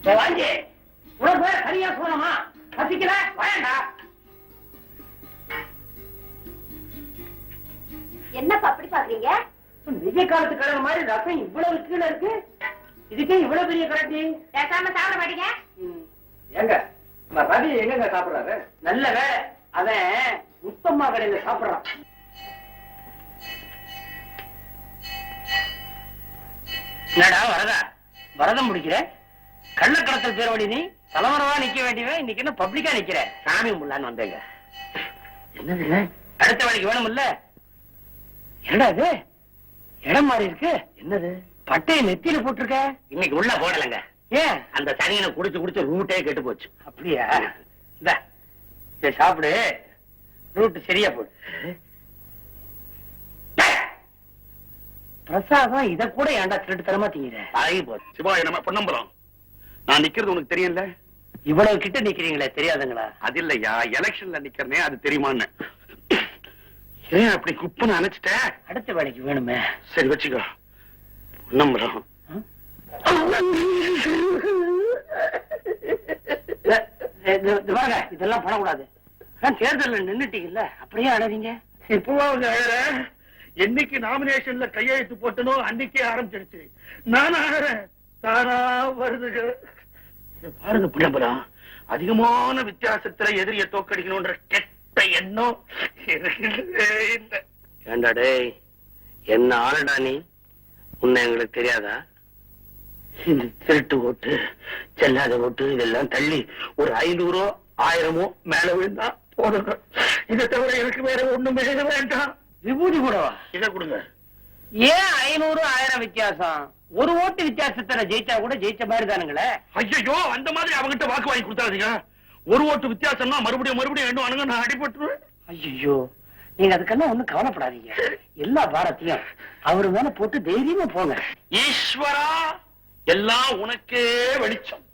வாங்கி உனக்கு சரியா சொல்லணுமா? பசிக்கல வேண்டா. என்னப்பா அப்படி பாக்குறீங்க? விஜய் காலத்து கடை மாதிரி ரசம் இவ்வளவு கீழே இருக்கு. இதுக்கே இவ்வளவு பெரிய கரண்டி. பேசாம சாப்பிட மாட்டீங்க? எங்க ரவி எங்க சாப்பிடுறாரு? நல்ல வேலை அவன் முத்தம்மா கடையில சாப்பிடுறான். என்னடா வரதா வரதம் முடிக்கிற? கள்ளக்கடத்தல் பேரவழி நீ தலைவரவா நிக்க வேண்டியவன் இன்னைக்கு என்ன பப்ளிக்கா நிக்கிற? சாமி முள்ளான்னு வந்தேங்க. என்னது அடுத்த வேலைக்கு வேணும் இல்ல? என்னடா இது இடம் மாறி இருக்கு? என்னது பட்டையை நெத்தியில போட்டிருக்க? இன்னைக்கு உள்ள போடலங்க. ஏன்? அந்த சனியனை குடிச்சு குடிச்சு ரூட்டே கெட்டு போச்சு. அப்படியா? இந்த சாப்பிடு, ரூட் சரியா போடு. பிரசாதம் இத கூட ஏன்டா திருட்டு தரமா திங்கிற? ஆகி போச்சு. சிவா நம்ம பொன்னம்பலம், நான் நிக்கிறது உனக்கு தெரியல. இவ்வளவு கிட்ட நிக்கிறீங்களே தெரியாதுங்களா? அது இல்லையா, எலெக்ஷன்ல நிக்கிறனே அது தெரியுமான்னு. ஏன் அப்படி குப்புன்னு அணைச்சிட்ட? அடுத்த வேலைக்கு வேணுமே. சரி வச்சுக்கோ. பொன்னம்பலம் இதெல்லாம் பண்ணக்கூடாது. தேர்தல்ல நின்னுட்டீங்கல்ல, அப்படியே அழறீங்க. இப்பவா அவங்க அழற? என்னைக்கு நாமினேஷன்ல கையெழுத்து போட்டனோ அன்னைக்கே ஆரம்பிச்சிருச்சு. நான் அழறேன், தானா வருதுங்க. பாருங்க பொன்னம்பலம், அதிகமான வித்தியாசத்துல எதிரிய தோக்கடிக்கணும்ன்ற கெட்ட எண்ணம் இல்லை. ஏண்டா டேய், என்ன ஆளுடா நீ? உன்னை எங்களுக்கு தெரியாதா? இந்த திருட்டு ஓட்டு, செல்லாத ஓட்டு இதெல்லாம் தள்ளி ஒரு 500 1000 மேல விழுந்தா போதுங்க. இதை தவிர எனக்கு வேற ஒண்ணுமே வேண்டாம். விபூதி கூடவா? இதை கொடுங்க. ஏன் 500 1000 வித்தியாசம்? ஒரு ஓட்டு வித்தியாசத்துல ஜெயிச்சா கூட ஜெயிச்ச மாதிரி தானுங்களே. ஐயோ, அந்த மாதிரி அவங்கிட்ட வாக்கு வாங்கி கொடுத்தாதீங்க. ஒரு ஓட்டு வித்தியாசம்னா மறுபடியும் எண்ணுவானுங்க, நான் அடிபட்டுருவேன். ஐயோ, நீங்க அதுக்கெல்லாம் ஒண்ணும் கவலைப்படாதீங்க. எல்லா பாரத்தையும் அவரு மேல போட்டு தைரியமா போங்க. ஈஸ்வரா, எல்லாம் உனக்கே வெளிச்சம்.